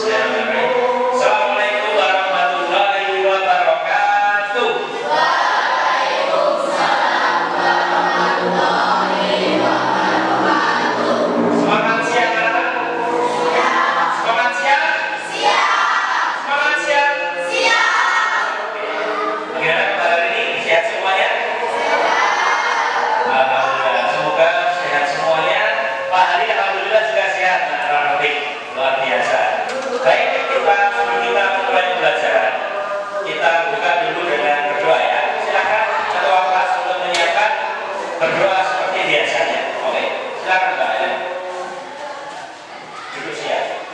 Assalamualaikum warahmatullahi wabarakatuh. Waalaikumsalam warahmatullahi wabarakatuh. Semangat siang anak-anak. Semangat siang. Semangat siang. Bagaimana kabar hari ini? Sehat semuanya? Alhamdulillah. Semoga sehat semuanya. Pak Hari alhamdulillah juga sehat. Luar biasa. Baik, sebelum kita mulai pembelajaran, kita buka dulu dengan berdoa ya. Silakan ketua kelas untuk menyiapkan berdoa seperti biasanya. Oke, silakan Mbak ya. Duduk siap.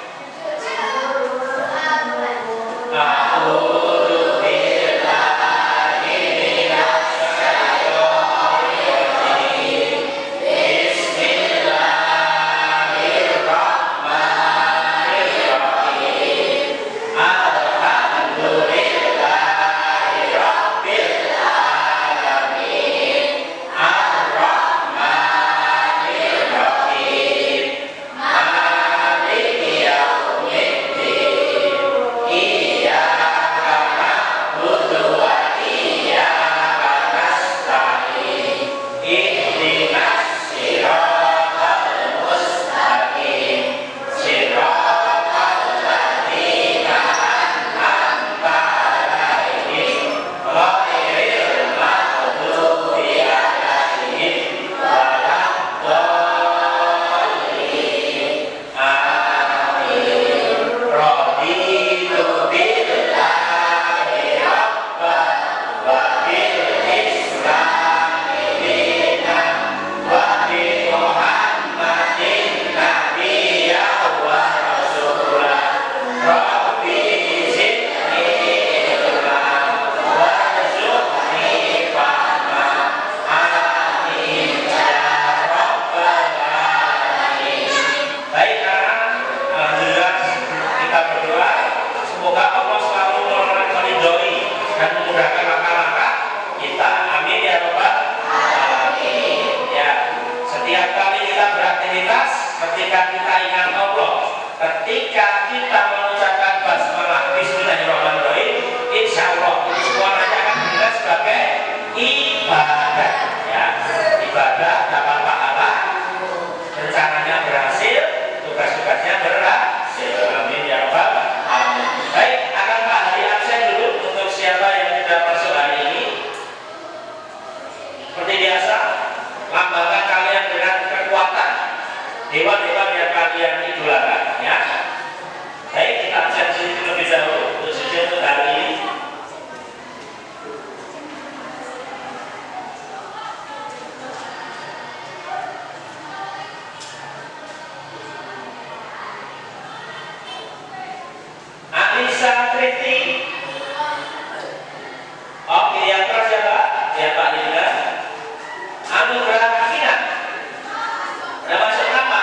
Ketika kita ingat Allah, ketika kita mengucapkan basmalah bismillahirrahmanirrahim, insya Allah itu semuanya akan dinilai sebagai ibadah ya. Ibadah dapat pahala, rencananya berhasil, tugas-tugasnya berhasil. Amin ya rabbal alamin. Baik, akan Pak Hari absen dulu untuk siapa yang sudah masuk hari ini. Seperti biasa, lambangkan kalian dengan kekuatan hewan-hewan yang kalian idolakan ya. Baik, kita absen sini terlebih dahulu untuk sesi untuk hari ini. Anissa Triti. Oke, yang keras ya Pak, ya Pak Linda. Anugerah Kina. Udah masuk nama?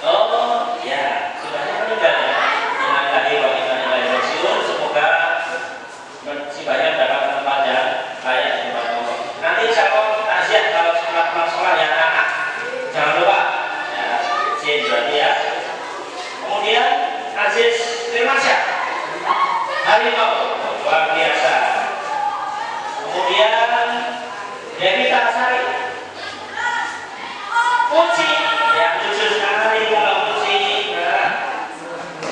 Oh ya, sudahnya meninggal ya. Dengan tadi wanita yang pensiun, semoga si banyak dapat tempat yang layak di tempat. Nanti siapa takziah kalau setelah sholat ya anak. Jangan lupa ya, izin berarti ya. Kemudian Aziz Firmansyah Harimau, luar biasa. Kemudian Devita Asari Puci, yang lucu sekali kalau Puci.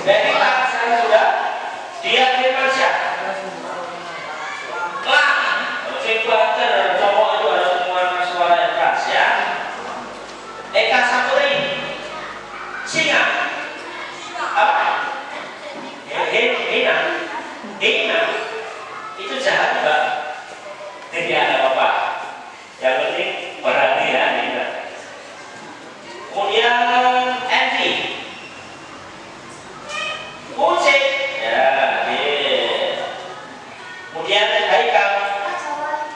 Devita Asari sudah. Dia Firmansyah lah, Puci Banter, cowok itu ada semua suara yang khas ya. Eka Sapuri Singa apa? Hina itu jahat Mbak. Tidak ada apa-apa. Yang penting berarti ya Hina. Kemudian Envy Kucing ya kemudian Haikal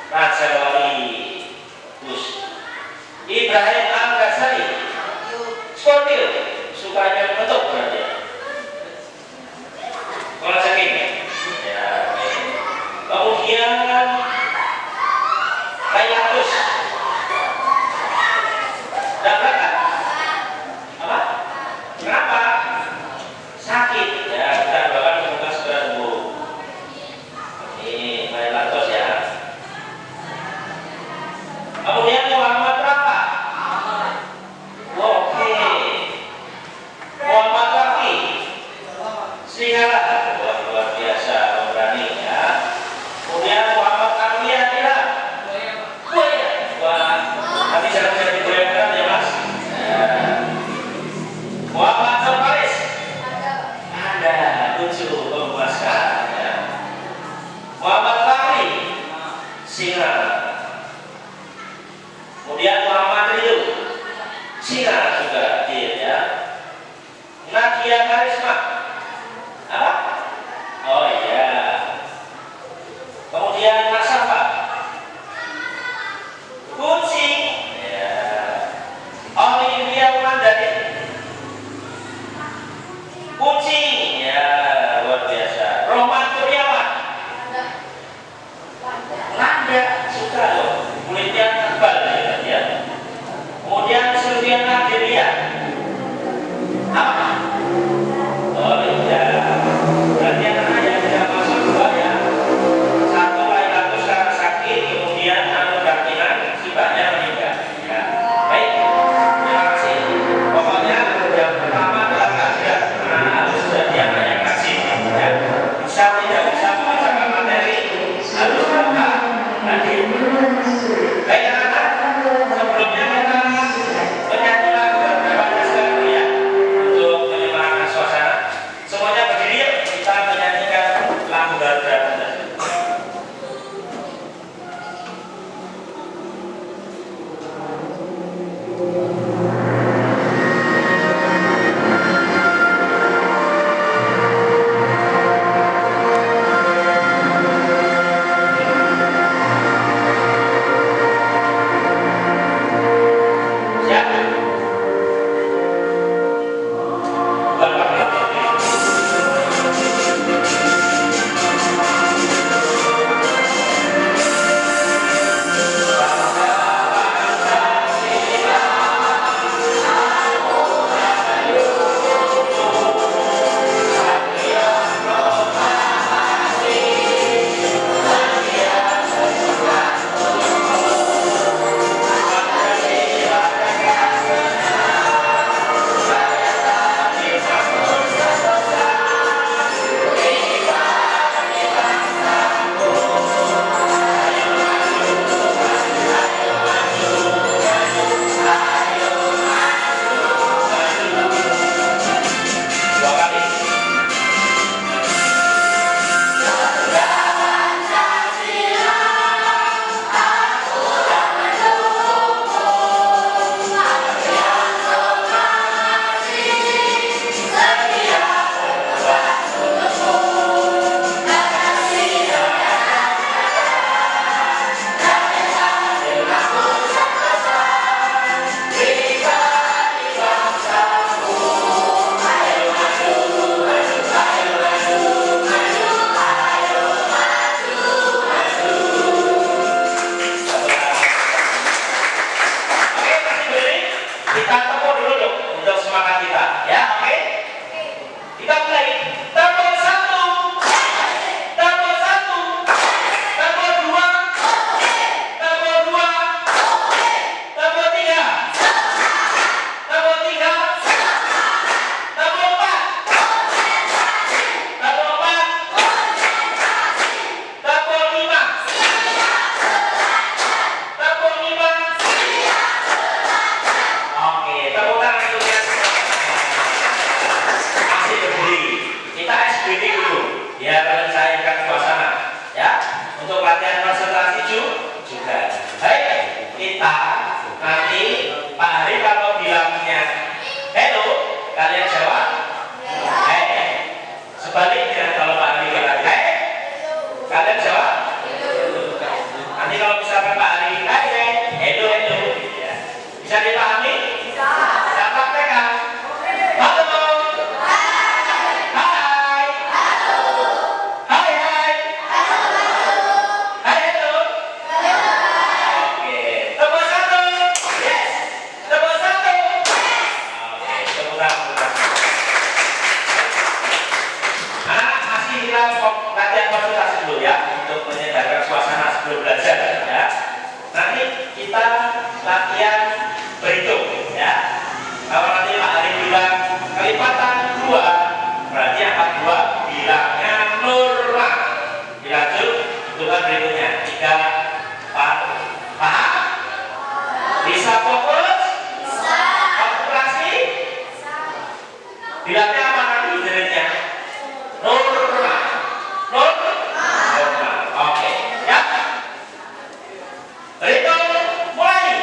Rajawali Gus Ibrahim Al-Ghazali Scorpio sukanya Nadia Karisma. Apa? Oh iya. Kemudian Nasafa. Kucing. Ya. Olivia Wulandari. Kucing. Ya, luar biasa. Roman Kurniawan. Nanda suka loh. Kulitnya tebal ya. Kemudian Sylviana Delia. Apa? Oh iya. Berarti anak yang tidak masuk dua ya. Satu Lailatul sekarang sakit, kemudian Anu Dakinan sibahnya meninggal. Ya. Baik. Terima kasih. Pokoknya yang pertama adalah kajian. Anak harus jadi anak yang kasih. Ya. Bisa tidak bisa mengerjakan materi harus berapa? Hadir. Baik anak-anak. Sebelumnya kita menyanyi lagu berbahasa sekali ya untuk menyemarakan suasana. Semuanya berdiri yuk, kita menyanyikan lagu berbahasa. Siap? Dua kali. Oke, masih berdiri. Kita tepuk dulu dong untuk semangat kita, ya. Oke. Kita mulai. Tepuk satu, tepuk satu, tepuk dua, tepuk dua, tepuk tiga, tepuk tiga, tepuk empat, tepuk empat, tepuk lima, tepuk lima. Oke, tepuk tangan untuk yang masih berdiri. Kita SBD dulu, biar mencairkan suasana, ya. Untuk latihan konsentrasi juga. Baik, kita nanti Pak Hari kalau bilangnya hello, kalian jawab hey. Sebaliknya kalau Pak Hari bilang hey, kalian jawab. Nanti kalau misalkan Pak Hari hey, hello, ya. Bisa dipahami? Bisa. Bisa praktekkan? Halo. Hai. Hai hai. Hai hello. Oke. Tepuk satu. Yes. Tepuk satu. Oke. Tepuk tangan. Anak masih kita latihan konsultasi dulu ya untuk menyedarkan suasana sebelum belajar ya. Nanti kita latihan berhitung ya. Kalau nanti Pak Hari bilang kelipatan 2, berarti angka 2 bilangnya normal. Dilanjut hitungan berikutnya 3, 4. Paham? Bisa fokus? Bisa. Konsentrasi? Bisa. Bilangnya apa nanti jenisnya? Normal. Normal. Oke. Ya. Berhitung mulai.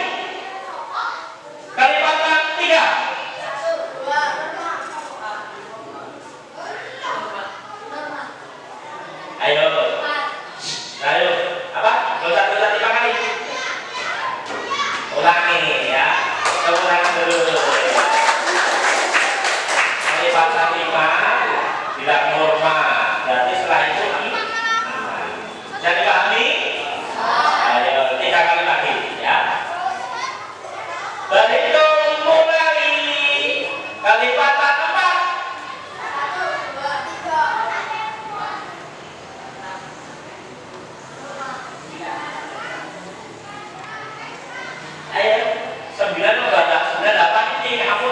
Kelipatan 3. patan 5 bilang norma. Berarti setelah itu jadi dipahami? Ayo 3 kali lagi ya. Berhitung mulai kali patan 4. 1, 2, 3. Ayo 9 membaca 98 ini aku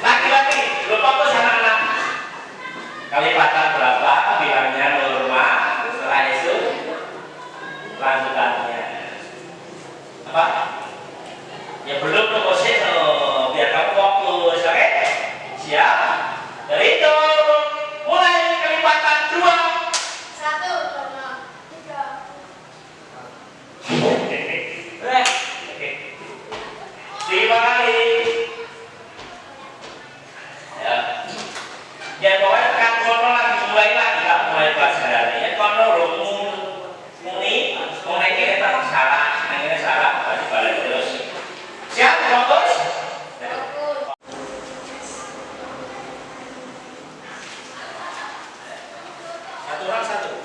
lagi-lagi belum fokus anak-anak. Kalipatan berapa bilangnya norma, setelah itu lanjutannya apa? Ya belum fokusin biar kamu fokus, oke? Siap? Dari itu mulai kalipatan 2. 1, 2, 3. 5 kali. Ya. Ya pokoknya kan kono lagi mulai lagi tak mulai pelajaran ya kono muni mulai kita salah, akhirnya salah balik terus. Siap fokus? Satu orang satu.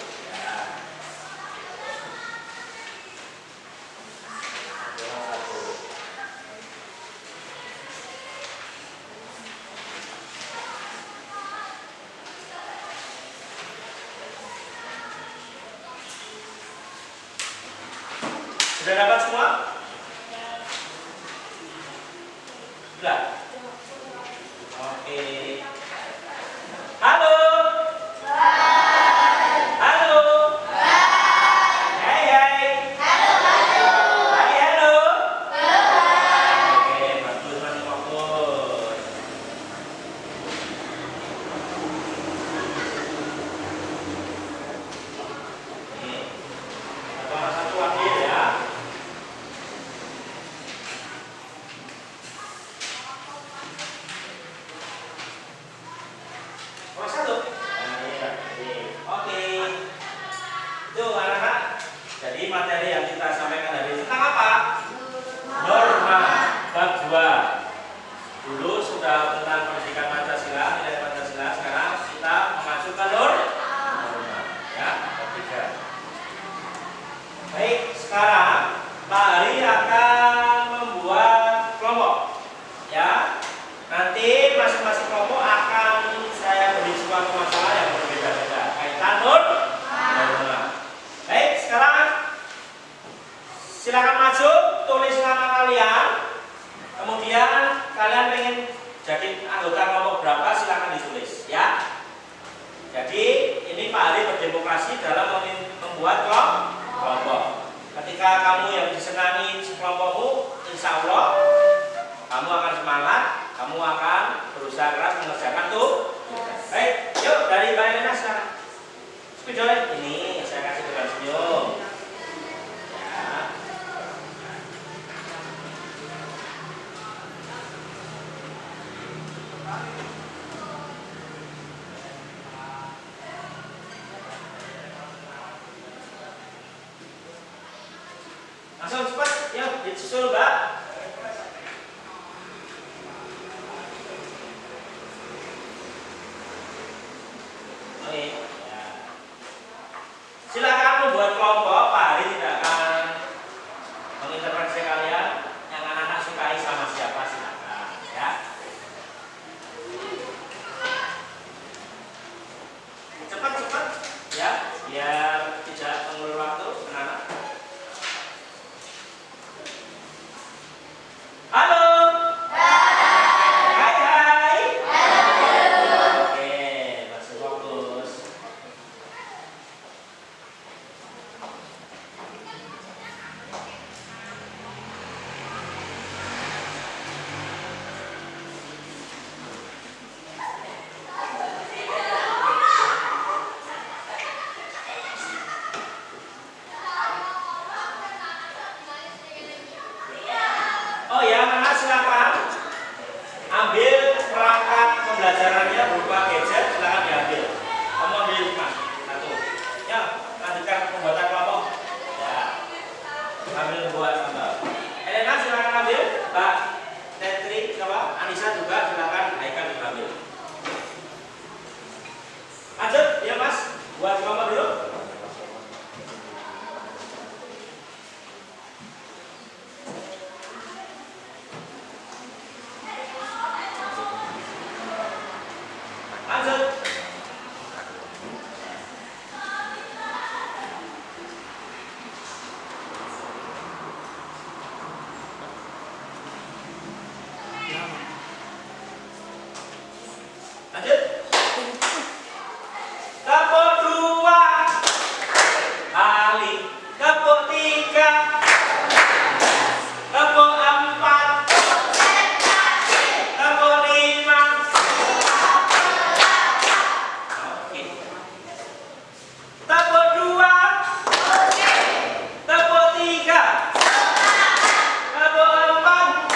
Sudah dapat semua? Sudah? Oke. Halo? Halo? Hai hai. Hai halo. Oke, bagus masih fokus. Oke. Satu lagi ya. Nomor 1. Oke. Itu anak-anak. Jadi materi yang kita sampaikan hari ini tentang apa? Norma bab 2. Dulu sudah tentang pendidikan Pancasila, nilai Pancasila. Sekarang kita mengacu ke norma. Ya, bab 3. Baik, sekarang Pak Hari akan membuat kelompok. Ya. Nanti masing-masing kelompok akan saya beri suatu masalah yang berbeda-beda kaitan norma. Baik, sekarang silakan maju, tulis nama kalian. Kemudian kalian pengen jadi anggota kelompok berapa silakan ditulis ya. Jadi ini Pak Hari berdemokrasi dalam membuat kelompok. Ketika kamu yang disenangi kelompokmu, insya Allah kamu akan semangat. Kamu akan berusaha keras mengerjakan tuh. Baik, yuk dari Mbak Elena sekarang. Setuju? Ini saya kasih dengan senyum. Ya. Langsung cepat, yuk disusul Mbak. Oke, ya. Silakan membuat kelompok. Pak Hari tidak akan mengintervensi kalian. Yang anak-anak sukai sama siapa silakan, ya. Cepat-cepat, ya, biar tidak mengulur waktu, anak-anak. Halo. Hai hai. Oke, masih fokus. Oh ya, anak silakan ambil perangkat pembelajarannya berupa gadget, silakan diambil. Kamu ambil 5, 1. Ya, lanjutkan pembuatan kelompok. Ya, ambil buat gambar. Elena silakan ambil. Pak Tetri, Anissa juga silakan Haikal diambil. Lanjut ya Mas, buat kelompok dulu. Lanjut. Lanjut. Kelompok 2 Ali, kelompok 3, kelompok 4, kelompok 5. Oke. Kelompok 2, kelompok 3, kelompok 4,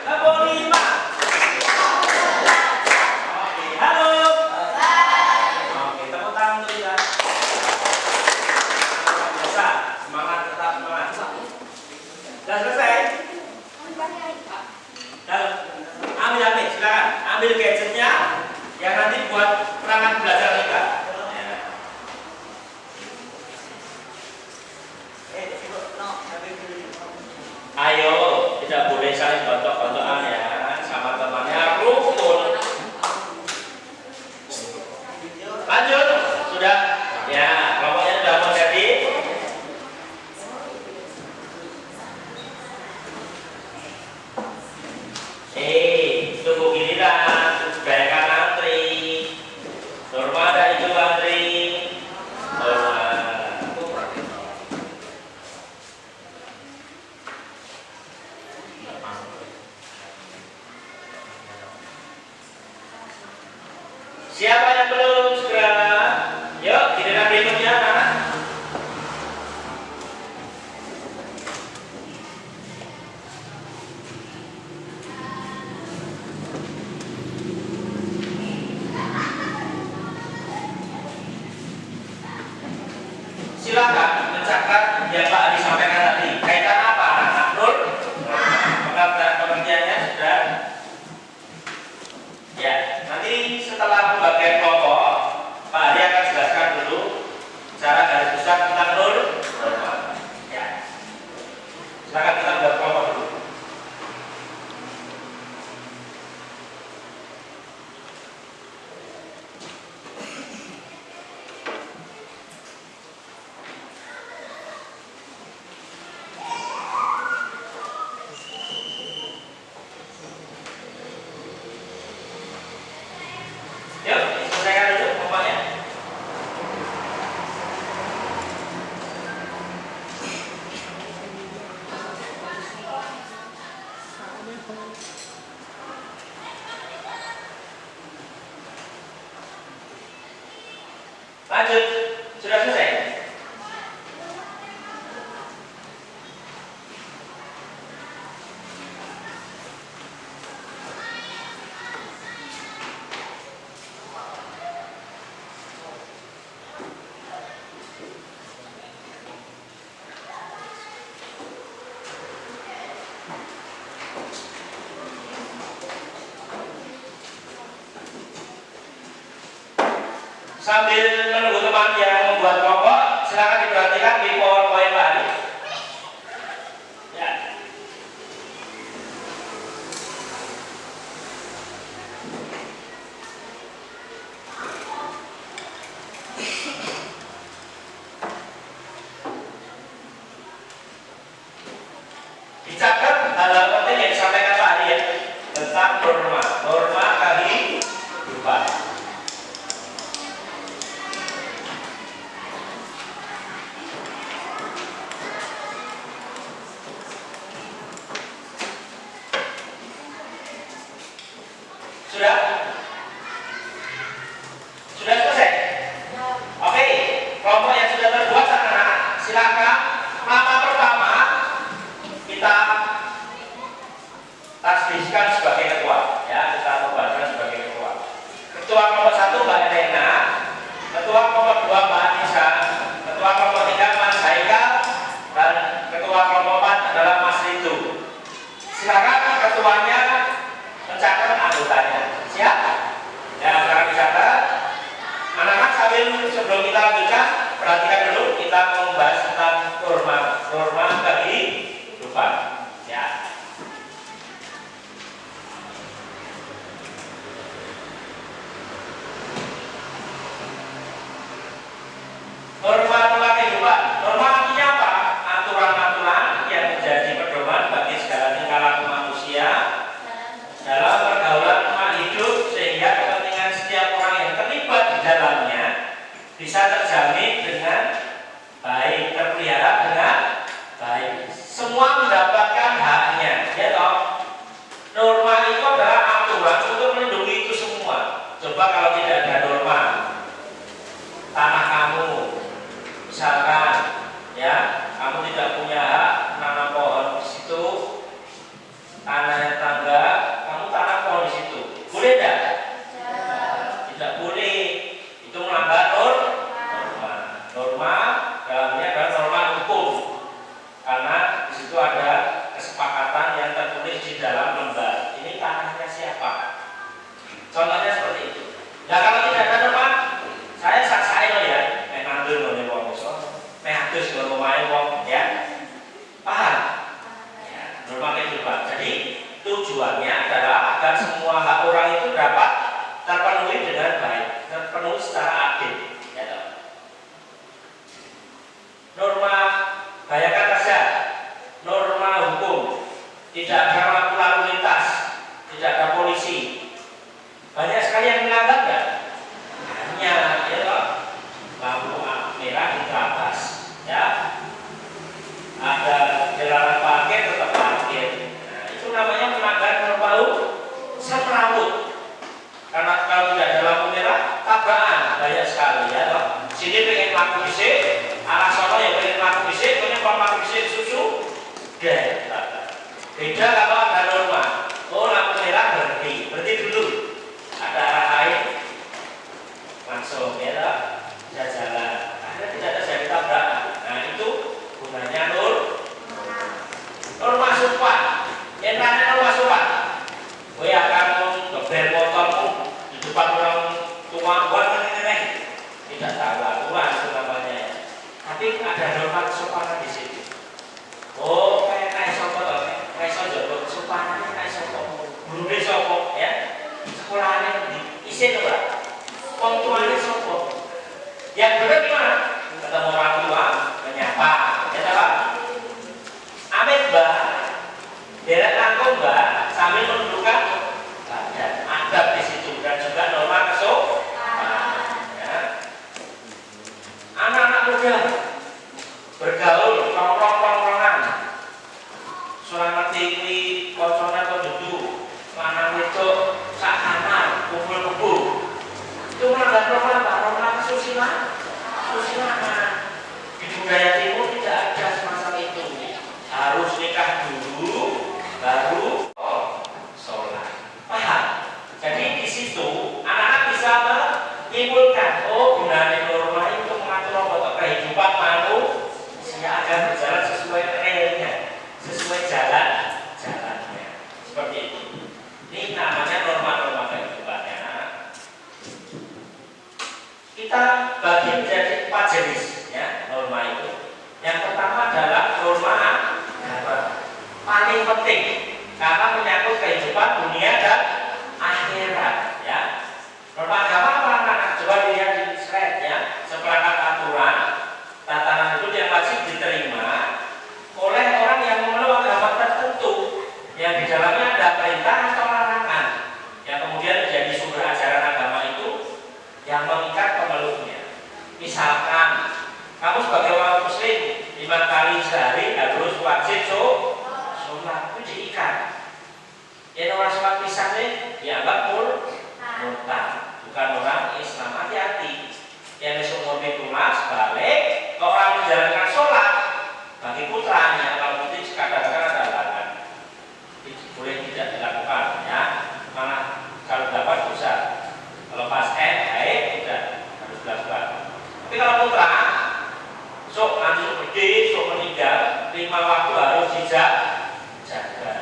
kelompok 5. Oke, halo. Oke, tepuk tangan dulu ya. Biasa, semangat, tetap semangat. Sudah selesai? Dalam. Ambil, silakan. Ambil gadgetnya yang nanti buat perangkat belajar kita. Ya. Ayo, tidak boleh saling gontok-gontokan ya, sama temannya rukun. Lanjut, sudah. Ya, kelompoknya sudah mau jadi. Tunggu giliran, bayangkan antri. Norma ada itu antri. Norma. Siapa yang belum segera? Yuk, giliran berikutnya, anak. Silakan mencatat yang Pak Adi sampaikan tadi. Kaitan apa? Nur? Pengertiannya sudah. Ya, nanti setelah pembagian kelompok, Pak Adi akan jelaskan dulu cara garis besar tentang nur. Ya. Silakan kita buat kelompok dulu. Yuk, selesaikan dulu kelompoknya. Lanjut, sudah selesai. Sambil menunggu teman yang membuat kelompok, silakan diperhatikan di PowerPoint Pak Adi. Ya. Dicatat hal-hal penting yang disampaikan Pak Adi ya, tentang norma kehidupan. Sudah? Sudah selesai? Oke, kelompok yang sudah terbuat anak-anak, silakan nama pertama kita tasbihkan sebagai ketua, ya, kita membacakan sebagai ketua. Ketua kelompok 1 Mbak Elena, ketua kelompok 2 Mbak Anissa, ketua kelompok 3 Mas Haikal, dan ketua kelompok 4 adalah Mas Ritu. tanahnya tangga, kamu tanam pohon di situ. Boleh tidak? Tidak boleh. Itu melanggar norma. Norma dalamnya adalah norma hukum. Karena di situ ada kesepakatan yang tertulis di dalam lembar. Ini tanahnya siapa? Contohnya seperti itu. Nah kalau tidak ada norma, saya saksain loh ya. Ngambil loh nih wong iso. Hadus kalau main wong ya. Paham? Ya, norma kehidupan. Jadi tujuannya adalah agar semua hak orang itu dapat terpenuhi dengan baik, terpenuhi secara adil. Ya, toh. Norma, bayangkan saja, norma hukum, tidak ada lampu lalu lintas, tidak ada polisi. Banyak sekali yang melanggar nggak? Hanya, ya toh, lampu merah diterabas, ya. Ada dilarang parkir tetap parkir. Nah, itu namanya melanggar norma hukum. Semrawut. Karena kalau tidak ada lampu merah, tabrakan banyak sekali ya toh. Sini pengen lampu bisik, arah sono yang pengen lampu bisik, pengen lampu bisik susu, deh. Beda kalau ada norma. Oh lampu merah berhenti, berhenti dulu. Ada arah lain, langsung ya toh, bisa jalan. Akhirnya tidak terjadi tabrakan. Nah itu gunanya norma sopan. Yang namanya norma sopan. Gue akan ngeber motormu di depan orang tua buat nenek. Tidak tahu aturan itu namanya. Tapi ada norma kesopanan di situ. Oh, kayak sopo toh, kayak sopo kesopanan kayak sopo. Gurune sopo ya. Sekolahnya di isin ora. Wong tuane sopo. Yang benar gimana? Ketemu orang tua menyapa, ya Pak. Amit Mbak. Derek langkung Mbak sambil menundukkan badan. Adab di situ dan juga norma kesopanan. Ya. Anak-anak muda bergaul nongkrong-nongkrongan. Surah ngerti kuwi koncone kok dudu, lanang wedok sak kamar kumpul-kumpul. Itu melanggar norma kesusilaan. Kesusilaan. Di budaya timur tidak ada semacam itu. Harus nikah dulu baru sholat. Paham? Jadi di situ anak-anak bisa menyimpulkan, oh gunanya norma itu untuk mengatur kehidupan manusia agar berjalan sesuai relnya, sesuai jalannya. Seperti itu. Ini namanya norma-norma kehidupannya. Kita bagi menjadi 4 jenis ya norma itu. Yang pertama adalah norma agama. Paling penting karena menyangkut kehidupan dunia dan akhirat ya. Norma agama apa anak-anak? Coba dilihat di slide ya. Seperangkat aturan tatanan hidup yang wajib diterima oleh orang yang memeluk agama tertentu yang di dalamnya ada perintah atau larangan yang kemudian menjadi sumber ajaran agama itu yang mengikat pemeluknya. Misalkan kamu sebagai orang muslim 5 kali sehari harus wajib sholat, itu diikat. Yang orang sholat pisahnya dianggap murtad, bukan orang Islam. Hati-hati. Yang umur 17 balik, kalau orang menjalankan sholat bagi putranya, kalau putih kadang-kadang ada larangan, boleh tidak dilakukan ya. Malah kalau dapat dosa. Kalau pas haid tidak harus dilakukan. Tapi kalau putra sok nanti gede, sok meninggal, 5 waktu harus dijaga.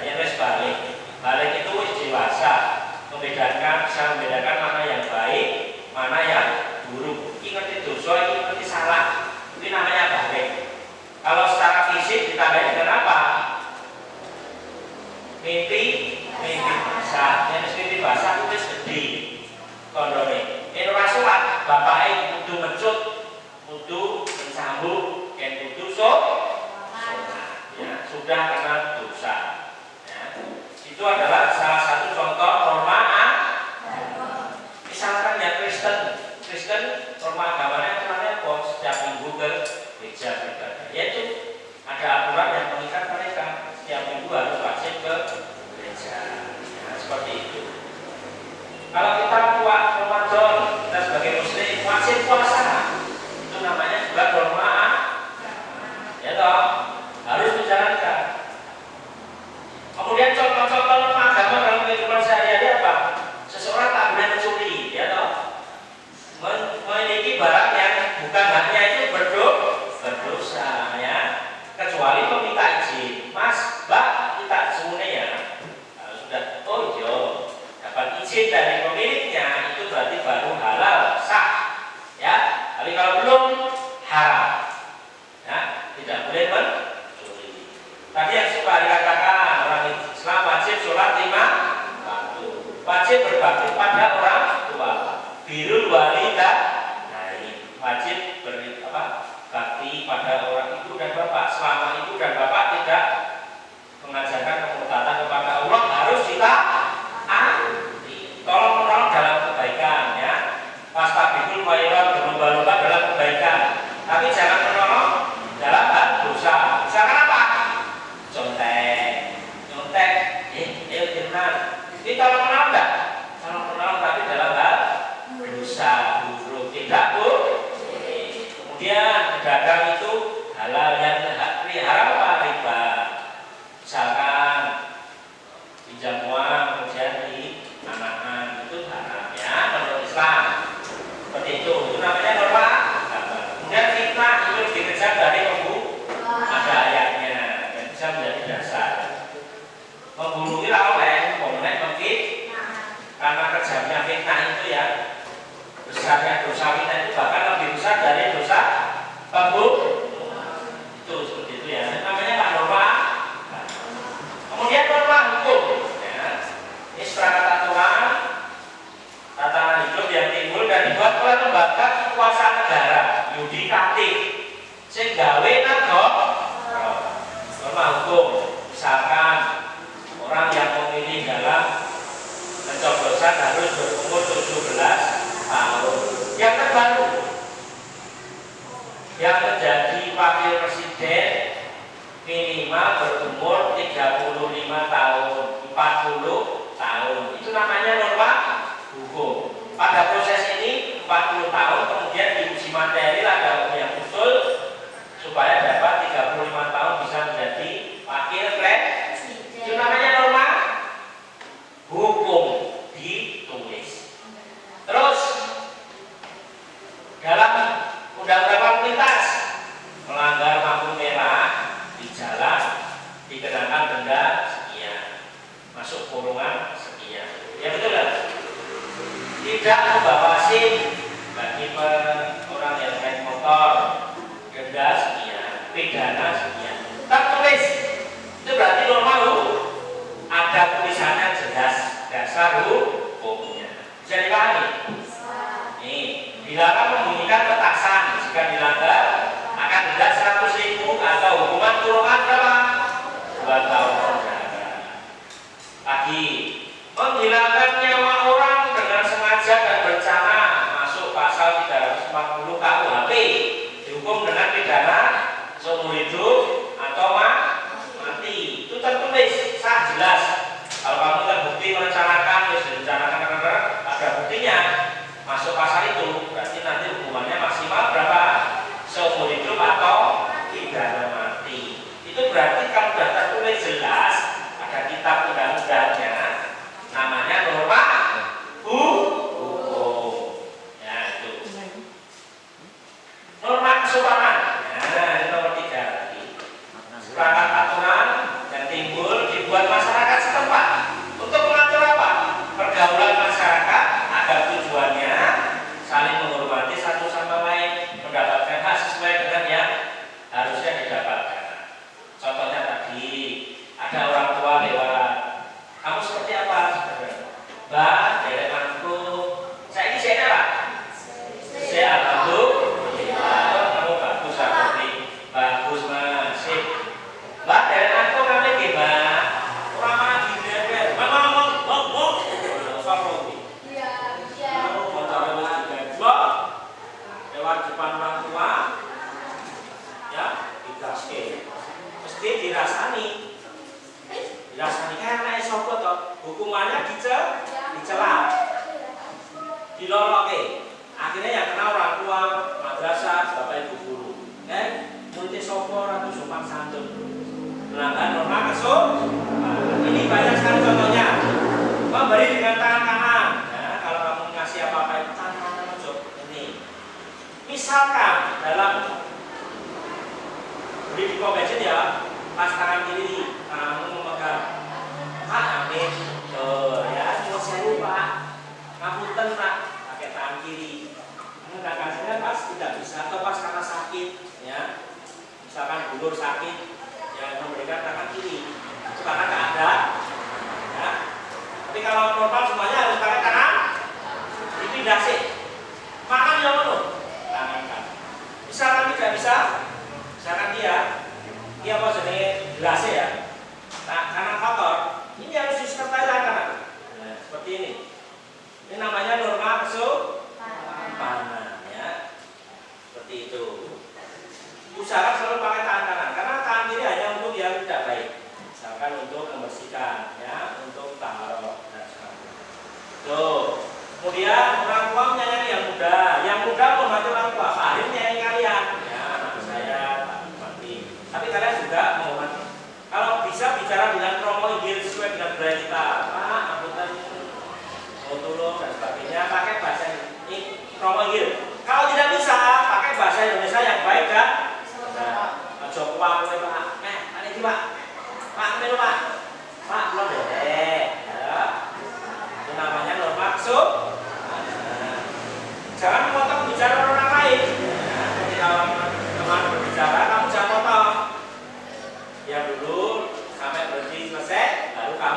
Yang wis balik itu wis dewasa, bisa membedakan mana yang baik, mana yang buruk. Ingat itu, soal ingat salah. Ini namanya balik. Kalau secara fisik ditandai dengan apa? Mimpi basah. Yang mimpi basah itu wis gede. Kondone. Ini ora sholat, bapaknya kudu mencut, kudu mencambuk, yang kudu sholat. Ya, sudah kena dosa. Ya. Itu adalah salah satu contoh norma agama. Misalkan ya Kristen norma agamanya aturannya kok setiap minggu ke gereja beribadah. Yaitu ada aturan yang mengikat mereka setiap minggu harus wajib ke gereja. Ya, seperti itu. Kalau kita puasa Ramadan, kita sebagai muslim wajib puasa. Itu namanya juga norma agama. Ya toh, harus menjalankan. norma hukum. Ya. Ini seperangkat aturan tatanan hidup yang timbul dan dibuat oleh lembaga kekuasaan negara, yudikatif, sehingga norma hukum. Misalkan orang yang memilih dalam pencoblosan harus berumur 17 tahun. Yang terbaru, yang menjadi wakil presiden minimal berumur 35 tahun, 40 tahun. Itu namanya norma hukum. Pada proses ini 40 tahun kemudian diuji materi laga hukum yang usul supaya dapat 35 tahun bisa menjadi wakil presiden. Itu namanya norma hukum ditulis. Terus dalam undang-undang lalu lintas, melanggar lampu merah di jalan dikenakan denda sekian, masuk kurungan sekian. Ya betul kan? Tidak membawa SIM bagi orang yang naik motor, denda sekian, pidana sekian. Tertulis. Itu berarti norma hukum. Ada tulisannya jelas, dasar hukumnya. Bisa dipahami? Nih, dilarang membunyikan petasan. Jika dilanggar akan denda 100.000 atau hukuman kurungan berapa? 2 tahun penjara. Lagi, menghilangkan nyawa orang dengan sengaja dan berencana masuk pasal 340 KUHP, dihukum dengan pidana seumur hidup atau mati. Itu tertulis, sah jelas. Kalau kamu terbukti merencanakan, direncanakan ada buktinya, masuk pasal itu, berarti nanti hukumannya maksimal berapa? Seumur hidup atau pidana mati. Itu berarti kalau sudah tertulis jelas, ada kitab undang-undangnya, namanya norma hukum. Ya itu. Norma kesopanan. Nah, ini nomor 3 lagi. Perangkat aturan yang timbul dibuat masyarakat setempat untuk mengatur apa? Pergaulan masyarakat agar tujuannya saling menghormati satu sama lain, mendapatkan hak sesuai dengan yang harusnya didapatkan. Contohnya tadi ada orang tua lewat, kamu seperti apa? Mbak, dari mantu. Saya ini saya apa? Saya alhamdulillah. Kamu bagus seperti bagus masih. Mbak, dari mantu kami gimana? Orang mana di DPR? Mama ngomong. Sopo. Iya. Lewat depan orang tua, ya, digaske. Mesti dirasani kayak anak sopo toh, hukumannya dicela, diloloke. Akhirnya yang kena orang tua, madrasah, bapak ibu guru. Multi sopo ratu sopan santun, melanggar norma kesopanan. Ini banyak sekali contohnya. Memberi dengan tangan kanan. Ya, kalau kamu ngasih apa-apa itu tangan kanan aja. Ini. Misalkan dalam beri di convention ya, pas tangan kiri kamu memegang. Amin. Ya, cuma saya lupa. Ngapunten Pak, pakai tangan kiri. Kadang-kadang pas tidak bisa atau pas karena sakit, ya. Misalkan bulur sakit, ya memberikan tangan kiri. Itu karena keadaan. Ya. Tapi kalau normal semuanya harus pakai tangan. Dipindah sih. Makan yang mana? Tangan kan. Misalkan tidak bisa, misalkan dia apa jenis gelas ya. Nah, kanan kotor. Ini harus disertai kanan. Nah, seperti ini. Ini namanya norma kesopanan, ya. Seperti itu. Usahakan selalu pakai tangan kanan, karena tangan kiri hanya untuk yang tidak baik. Misalkan untuk membersihkan, ya, untuk taruh dan sebagainya. Tuh. Kemudian orang tua menyayangi yang muda menghormati orang tua. Pak Harim menyayangi kalian, ya, anak saya tak menghormati. Tapi kalian juga menghormati. Kalau bisa bicara dengan kromo inggil sesuai dengan budaya kita, Pak, angkutan tolong dan sebagainya, pakai bahasa ini kromo inggil. Kalau tidak bisa, pakai bahasa Indonesia yang baik dan ojo kuah kowe Pak. Ini Pak. Pak, melu Pak. Pak, belum deh. Ya. Itu namanya norma kesopanan. Jangan memotong bicara orang lain. Ya, ketika teman berbicara, kamu jangan potong. Ya dulu sampai berhenti selesai, baru kamu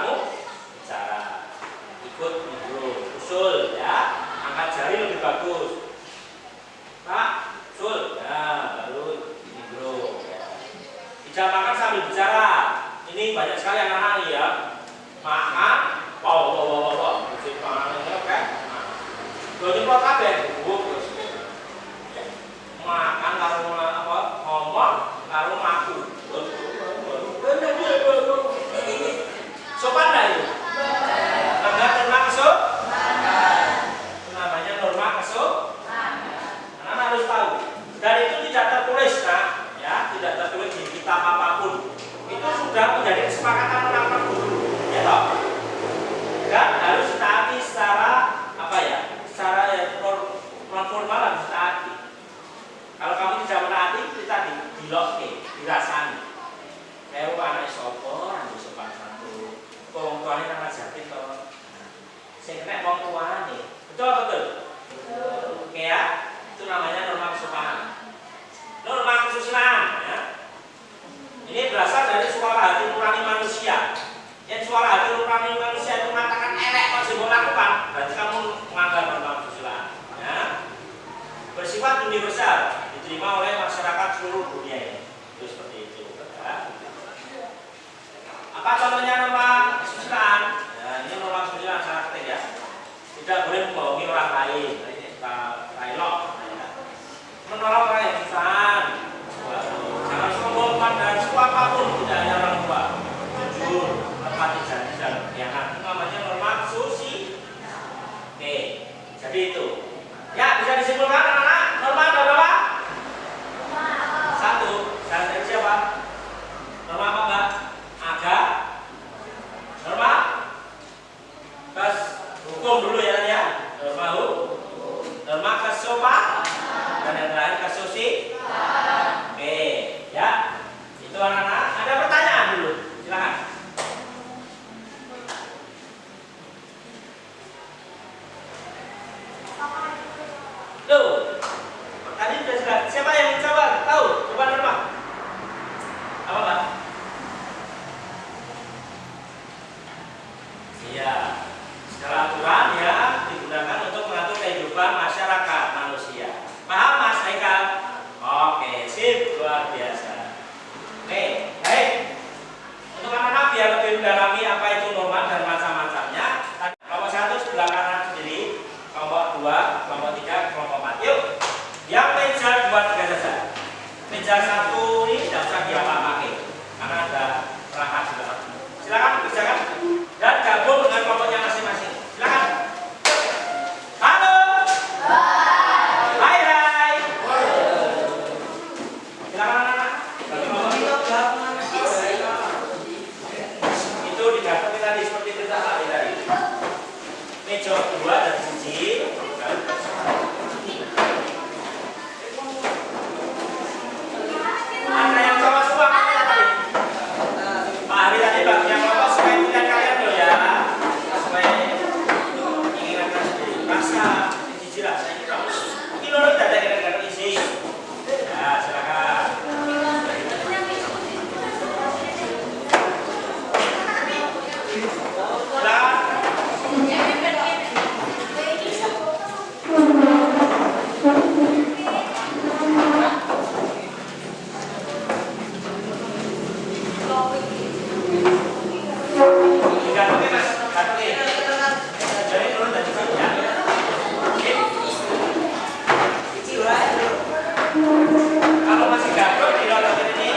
tuane nang Majapahit to. Sing kena wong tuane. Betul betul. Oke ya. Itu namanya norma kesukaan. Norma kesusilaan ya. Ini berasal dari suara hati nurani manusia. Yang suara hati nurani manusia itu mengatakan elek kok sing lakukan, berarti kamu melanggar norma kesusilaan. Ya. Bersifat universal, diterima oleh masyarakat seluruh dunia ini. Itu seperti itu. Ya. Apa contohnya norma kesusilaan? Ya, ini norma kesusilaan sangat penting ya. Tidak boleh membohongi orang lain. Dialog. Menolong orang yang susah. Jangan sombong pada siapapun, tidak hanya orang tua. Jujur, tepati janji dan berkhianat. Itu namanya norma susi. Oke, jadi itu. Ya, bisa disimpulkan anak-anak. Norma ada berapa? 1. Dan dari siapa? Norma apa enggak? Aga. Norma? Kes hukum dulu ya ya. Norma hukum. Norma kesopan. Dan yang terakhir kesusi. Oke, ya. Itu anak-anak. Ada pertanyaan dulu. Silakan. Loh. Tadi sudah jelas. Siapa yang mencoba? Tahu? Coba norma. Apa, Pak? Iya. Segala aturan yang digunakan untuk mengatur kehidupan masyarakat manusia. Paham Mas Haikal? Oke, sip, luar biasa. Oke, baik. Untuk anak-anak biar lebih mendalami apa itu norma dan macam-macamnya. Kelompok 1 sebelah kanan sendiri, kelompok 2, kelompok 3, kelompok 4. Yuk, yang meja 2, 3 saja. Meja 1 ini tidak usah diapa-apain karena ada perangkat juga. Silakan kerjakan dan gabung dengan kelompoknya masing-masing. Silakan. Halo. Hai hai. Silakan anak-anak. Itu didapat tadi seperti perintah Pak tadi. Meja 2 dan siji. Ada yang coba semua tadi. Pak Hari tadi bagian kelompok supaya pilihan kalian loh ya. Supaya inginkan sendiri. Rasa siji lah. Ini loh tidak ada kira-kira isi. Ya silakan. Kalau masih gagal di roda ini,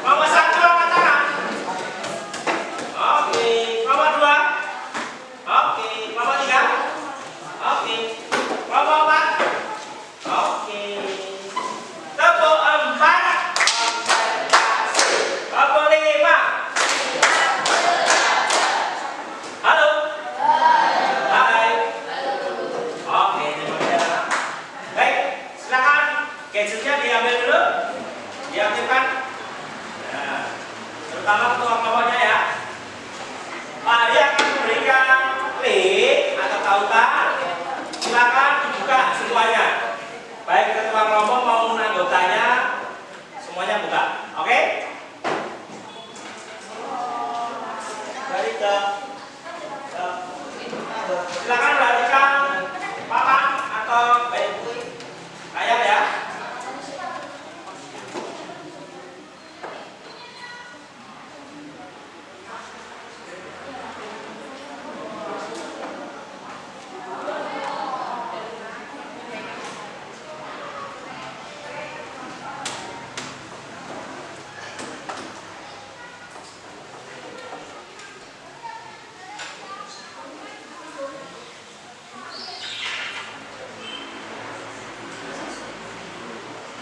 nomor 1 angkat tangan. Oke, nomor 2. Oke, nomor 3. Oke, nomor 4. Oke, tepuk 4. Tepuk 5. Halo. Hai. Oke, terima kasih. Baik, silakan gadgetnya diambil dulu, diaktifkan. Nah, terutama kelompok-kelompoknya ya. Pak Ari akan memberikan link atau tautan. Silakan dibuka semuanya. Baik ketua kelompok maupun anggotanya, semuanya buka. Oke? Dari ke silakan perhatikan papan atau layar ya.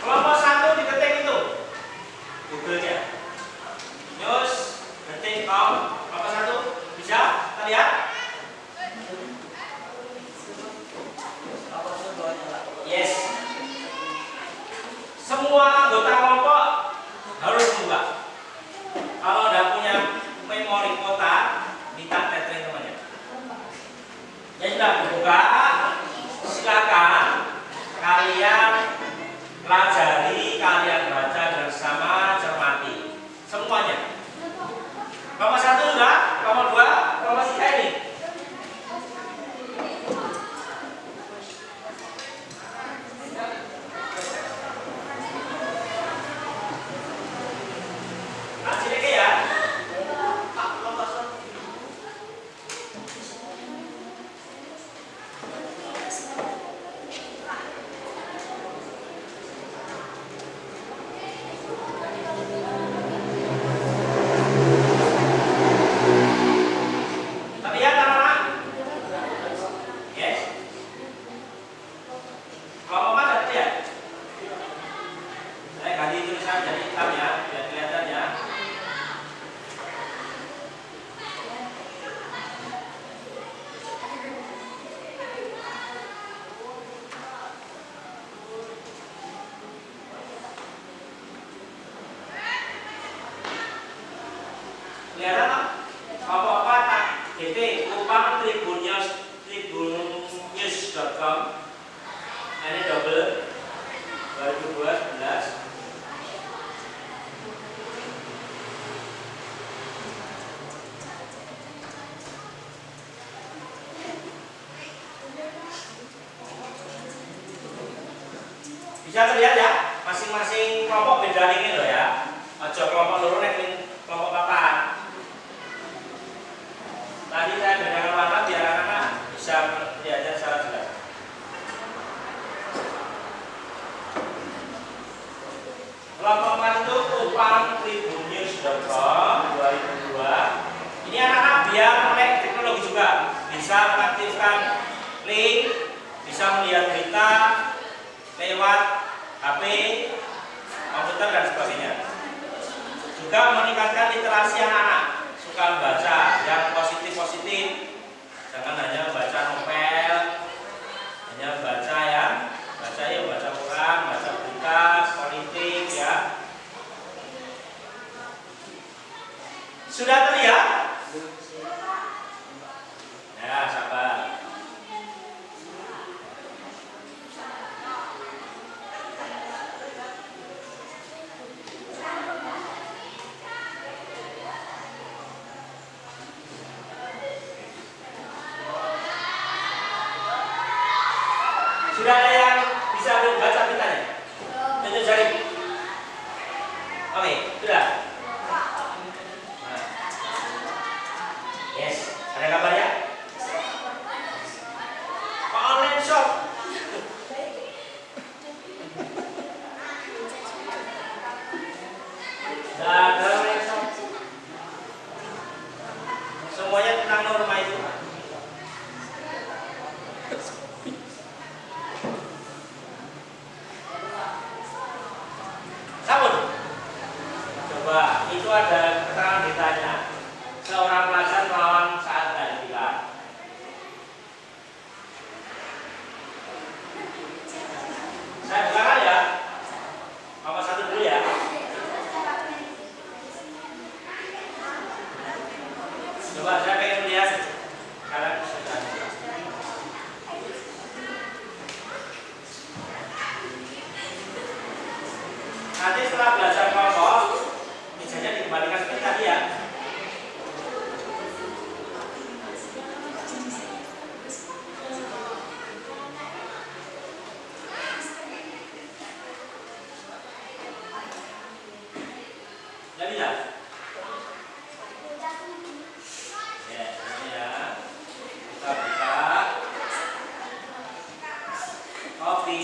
Kelompok 1 diketik itu Google-nya. News ketik kelompok 1 bisa kita lihat. Yes. Semua anggota kelompok harus membuka. Kelihatan tak? Apa-apa tak? DT upang tribunnews.com. Ini double 2012. Bisa terlihat ya, masing-masing kelompok beda ini loh ya. Ojo kelompok loro nek kelompok papan. Tadi saya bedakan warna biar anak-anak bisa melihatnya secara jelas. Kelompok 4 itu upang tribunnews.com 2002. Ini anak-anak biar melek teknologi juga, bisa mengaktifkan link, bisa melihat berita lewat HP, komputer dan sebagainya. Juga meningkatkan literasi anak-anak, suka membaca yang positif-positif. Jangan hanya baca novel, hanya baca ya, baca Quran, baca berita politik ya. Sudah terlihat? Ya, sabar. Sudah ada yang bisa membaca beritanya? Tunjuk jari. Oke, sudah. Nah. Yes, ada kabar ya? Pak online shop. Nah, ada online shop. Semuanya tentang norma itu. Sabun. Coba, itu ada keterangan beritanya. Seorang pelajar melawan saat keadilan. Saya bukakan ya. Nomor 1 dulu ya. Coba saya pengen melihat kalian sudah. Nanti setelah belajar kelompok, misalnya dikembalikan seperti tadi ya. Jadi ya. Ya, ini ya. Kita buka. Kopi.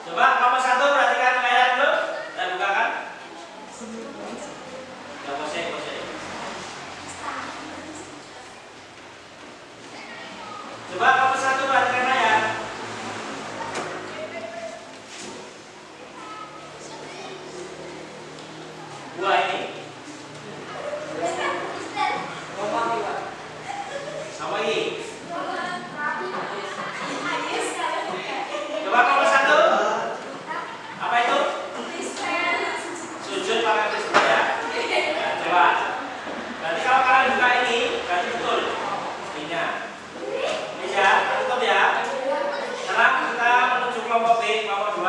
Coba nomor 1 perhatikan layar dulu. Saya bukakan. Ya, posisi. Coba nomor 1 perhatikan layar. Buah ini. Sama ini. Coba nomor 1. Apa itu? Sujud pakai Kristen ya. Nah, coba. Berarti kalau kalian buka ini, berarti betul. Ininya. Ini ya, tutup ya. Sekarang kita menuju kelompok B, kelompok 2.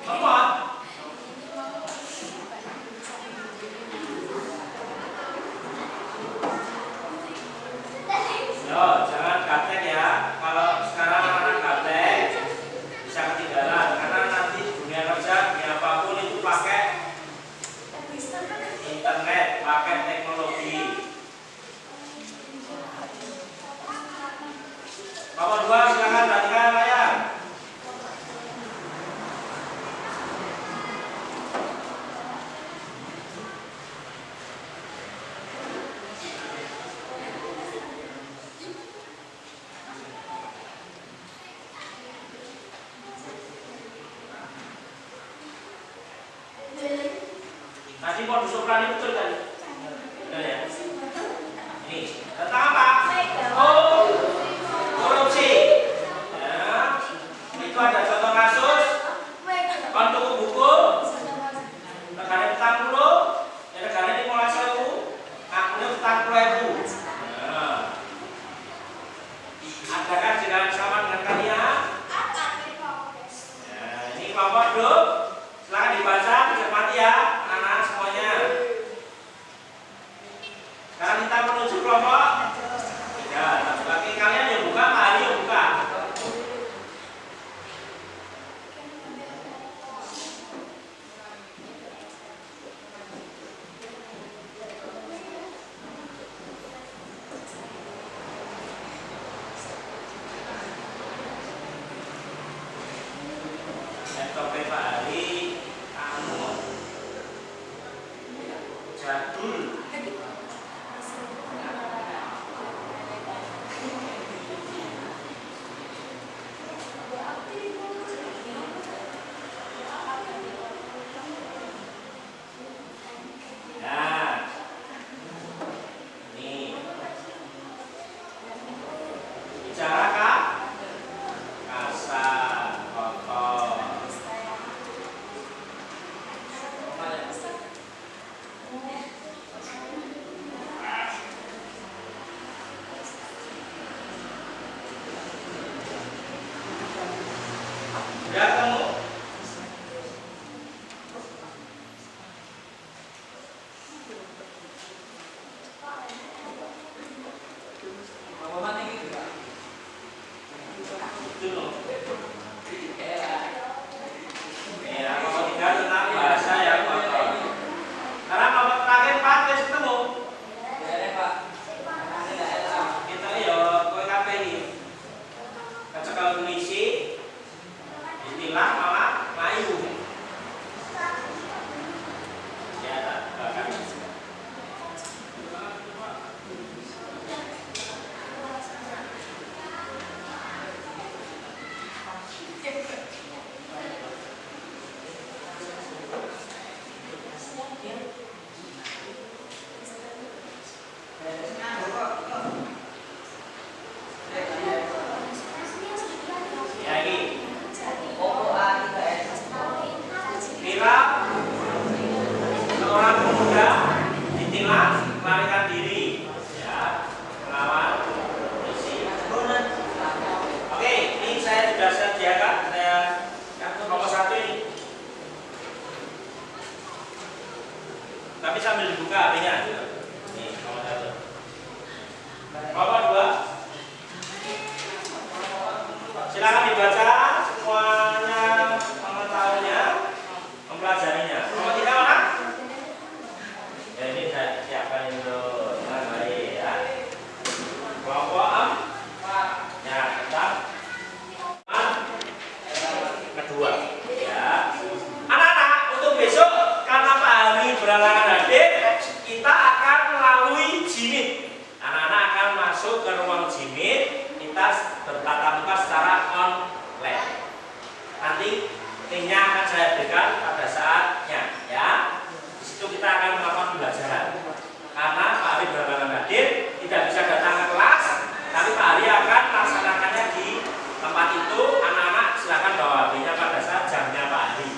Kelompok. Yo, jangan gaptek ya. Kalau sekarang anak-anak gaptek bisa ketinggalan karena nanti dunia kerja dunia apapun itu pakai internet, pakai teknologi. Nomor 2 silakan perhatikan layar. Nanti modus operandi betul kan? Benar ya? Ini tentang apa? Oh, korupsi. Ya, itu ada contoh kasus. Kon tuku buku, regane 40, ya regane 15.000, ngakune 40.000. Nah, adakah jenengan sama dengan kalian? Nah, ini kelompok grup. Silahkan dibaca, dicermati ya, anak-anak semuanya. Sekarang kita menuju kelompok 3. Bagi kalian yang buka, Pak Ali yang buka. Laptopnya Pak Ali, jadul. Nah, ini bicara kah? Kasar, kotor. Sudah ketemu? Belum. Ya, kelompok 3 tentang bahasa yang kotor. Karena kelompok terakhir Pak wis ketemu. Kita ya kowe kabeh iki. Kecekel polisi, ditilang malah mlayu. Ya, bahkan ya ini kira seorang pemuda ditilang melarikan diri, ya, melawan polisi. Oke, ini saya sudah sediakan, saya nomor 1 ini. Tapi sambil dibuka HP-nya. Ini nomor 1. Nomor 2. Silakan dibaca semuanya, mengetahuinya, mempelajarinya. Nomor 3 mana? Ya, ini saya siapkan untuk dengan baik ya. Kelompok 4. Ya, tentang kedua. Ya. Anak-anak, untuk besok karena Pak Hari berhalangan hadir, kita akan melalui jimit. Anak-anak akan masuk ke ruang jimit. Kita bertatap muka secara online. Nanti linknya akan saya berikan pada saatnya, ya. Di situ kita akan melakukan pembelajaran. Karena Pak Ari berhalangan hadir, tidak bisa datang ke kelas, tapi Pak Ari akan melaksanakannya di tempat itu. Anak-anak silakan bawa HP-nya pada saat jamnya Pak Ari.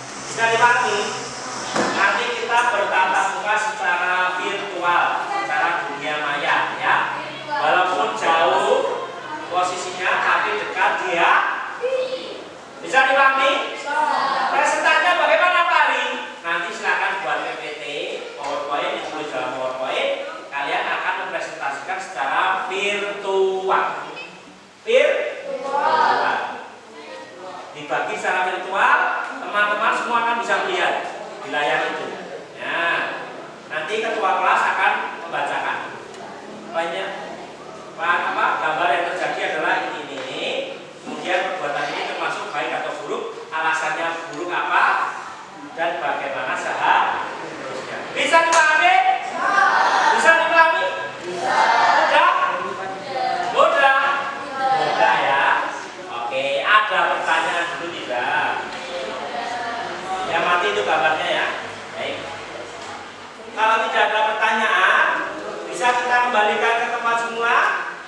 Bisa dipahami? Nanti kita bertatap muka secara virtual, secara dunia maya, ya. Walaupun jauh posisinya, tapi dekat dia. Bisa dipahami? Presentasinya bagaimana Pak Ari? Nanti silakan buat PPT, PowerPoint, ditulis dalam PowerPoint. Kalian akan mempresentasikan secara virtual. Virtual. Dibagi secara virtual, teman-teman semua akan bisa melihat di layar itu. Nah, nanti ketua kelas akan membacakan. Banyak gambar yang terjadi adalah ini. Kemudian perbuatan ini termasuk baik atau buruk, alasannya buruk apa, dan bagaimana seharusnya. Bisa dipahami? Bisa dipahami? Mudah? Mudah? Mudah ya. Oke, ada pertanyaan dulu tidak? Yang mati itu gambarnya ya. Baik. kalau tidak ada pertanyaan, bisa kita kembalikan ke tempat semua?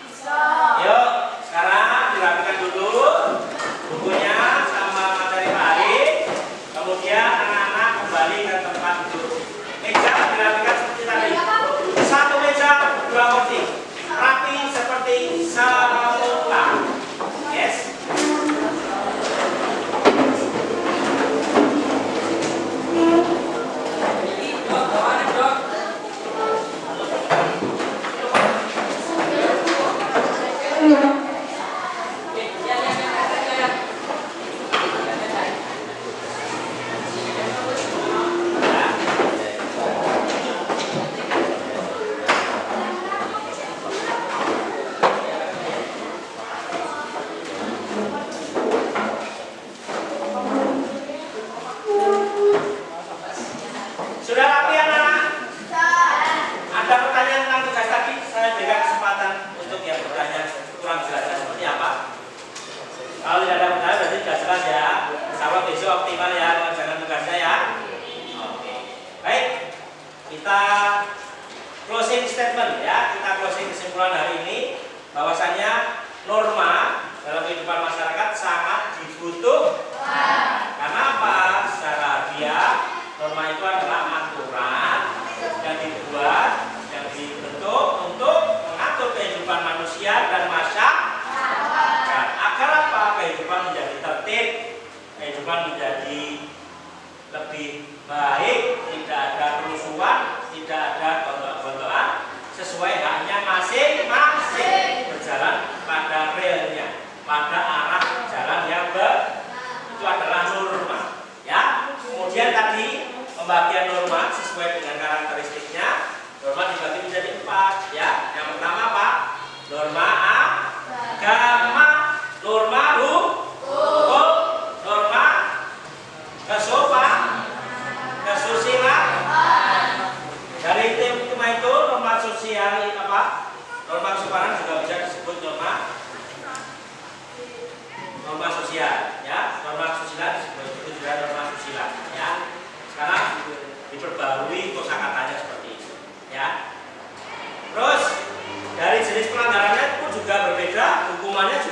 Bisa. Yuk, sekarang dirapikan dulu bukunya sama materi Pak Ari. Kemudian anak-anak kembali ke tempat duduk. Meja dirapikan seperti tadi. Satu meja, dua kursi. Rapi seperti semula. Yes. Sudah rapi anak-anak? Ada pertanyaan tentang tugas tadi? Saya berikan kesempatan untuk yang bertanya kurang jelasnya seperti apa. Kalau tidak ada pertanyaan berarti sudah jelas ya. Insya besok optimal ya mengerjakan tugasnya ya. Oke. Baik, kita closing statement ya. Kita closing kesimpulan hari ini bahwasanya norma dalam kehidupan masyarakat sangat dibutuhkan. Karena apa? Secara harfiah norma itu adalah aturan yang dibuat, yang dibentuk untuk mengatur kehidupan manusia dan masyarakat. Agar apa? Kehidupan menjadi tertib, kehidupan menjadi lebih baik, tidak ada kerusuhan, tidak ada gontok-gontokan, sesuai haknya masing-masing, berjalan pada relnya, pada arah jalan yang itu adalah norma. Ya, kemudian tadi pembagian norma sesuai dengan karakteristiknya. Norma dibagi menjadi 4 ya. Yang pertama apa? Norma agama, norma hukum, norma kesusilaan. Dari tema itu norma sosial apa? Norma kesopanan juga bisa disebut norma sosial ya. Norma kesusilaan disebut juga norma susila ya. Sekarang diperbarui kosakatanya seperti itu ya. Terus dari jenis pelanggarannya pun juga berbeda, hukumannya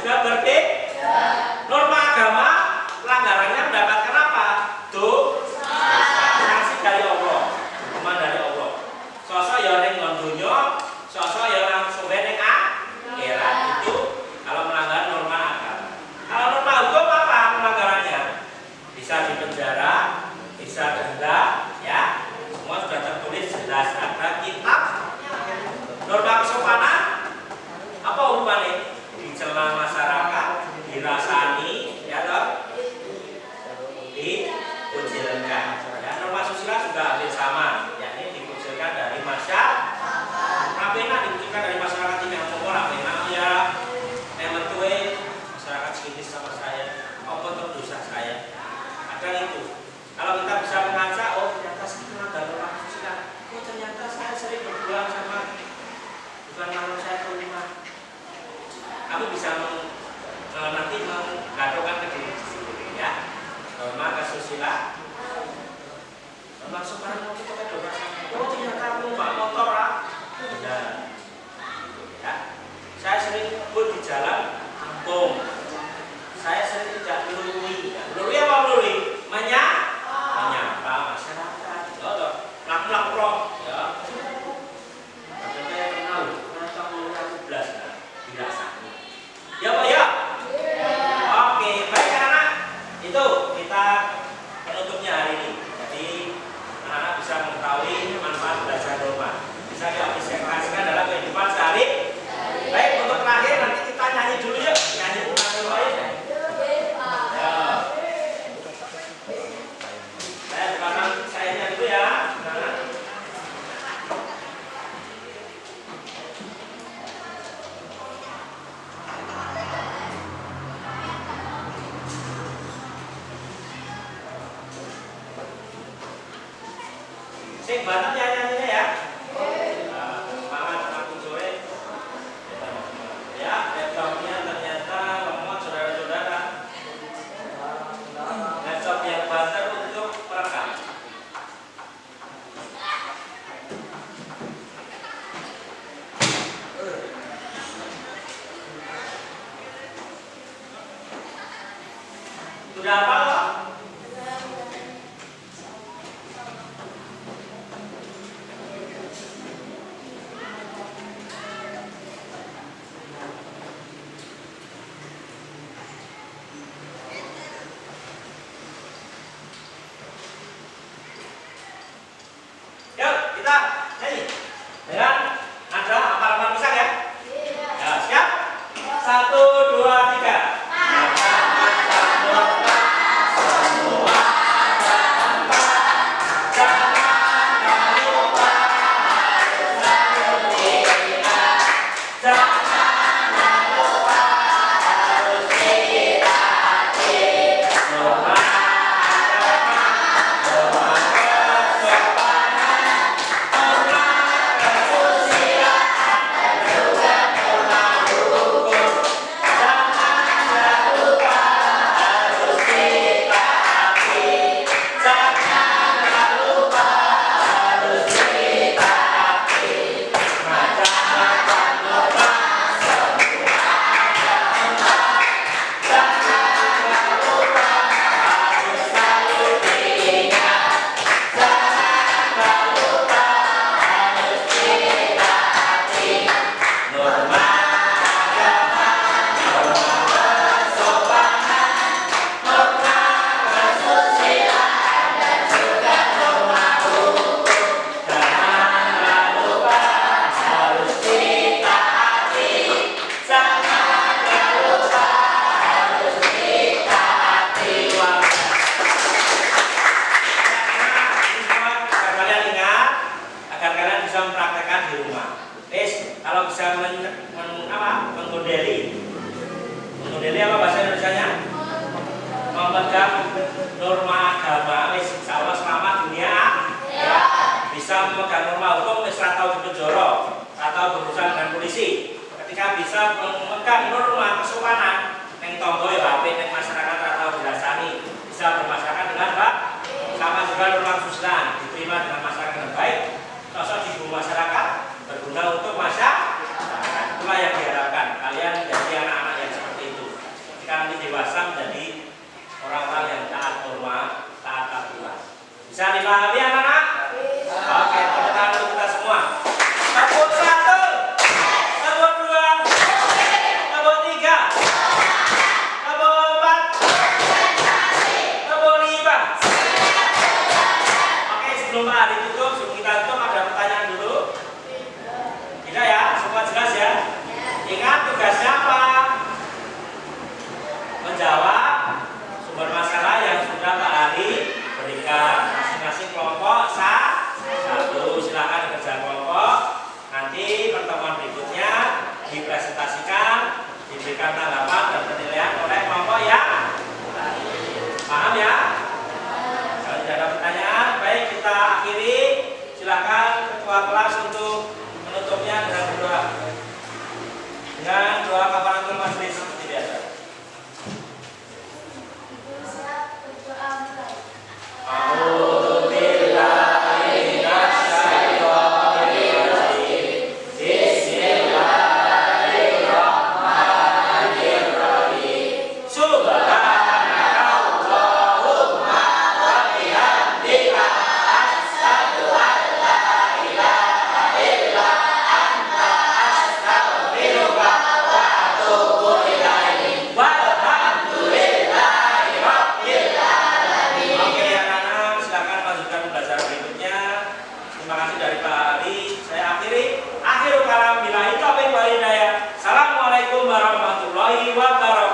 kita nyanyi dengan ada ampar-ampar pisang ya. Ya, siap? 1, 2, 3. Kalau bisa menggodeli apa bahasa Indonesianya? Memegang norma agama, insya Allah selamat dunia ya. Bisa memegang norma hukum, atau di penjara atau berurusan dengan polisi. Ketika bisa memegang norma kesopanan, neng tonggo ya apik, neng masyarakat atau dirasani, bisa bermasyarakat dengan baik, sama juga norma kesusilaan diterima dengan masyarakat dengan baik, sosok di masyarakat berguna untuk masyarakat. Itulah yang diharapkan kalian menjadi anak-anak yang seperti itu. Ketika nanti dewasa menjadi orang-orang yang taat norma, taat aturan. Bisa dipahami anak-anak? Oke, tepuk tangan untuk kita semua. Tepuk 1, tepuk 2, tepuk 3, tepuk 4, tepuk 5. Oke, sebelum hari tutup, sebelum kita tutup ada pertanyaan dulu. Tidak ya, semua jelas ya. Ingat tugasnya apa? Menjawab sumber masalah yang sudah Pak Ari berikan. Masing-masing kelompok satu, silakan kerja kelompok. Nanti pertemuan berikutnya dipresentasikan, diberikan tanggapan dan penilaian oleh kelompok yang paham ya? Kalau tidak ada pertanyaan, baik kita akhiri. Silakan ketua kelas untuk menutupnya dengan berdoa. Dengan doa kafaratul majlis seperti biasa. Assalamualaikum warahmatullahi wabarakatuh.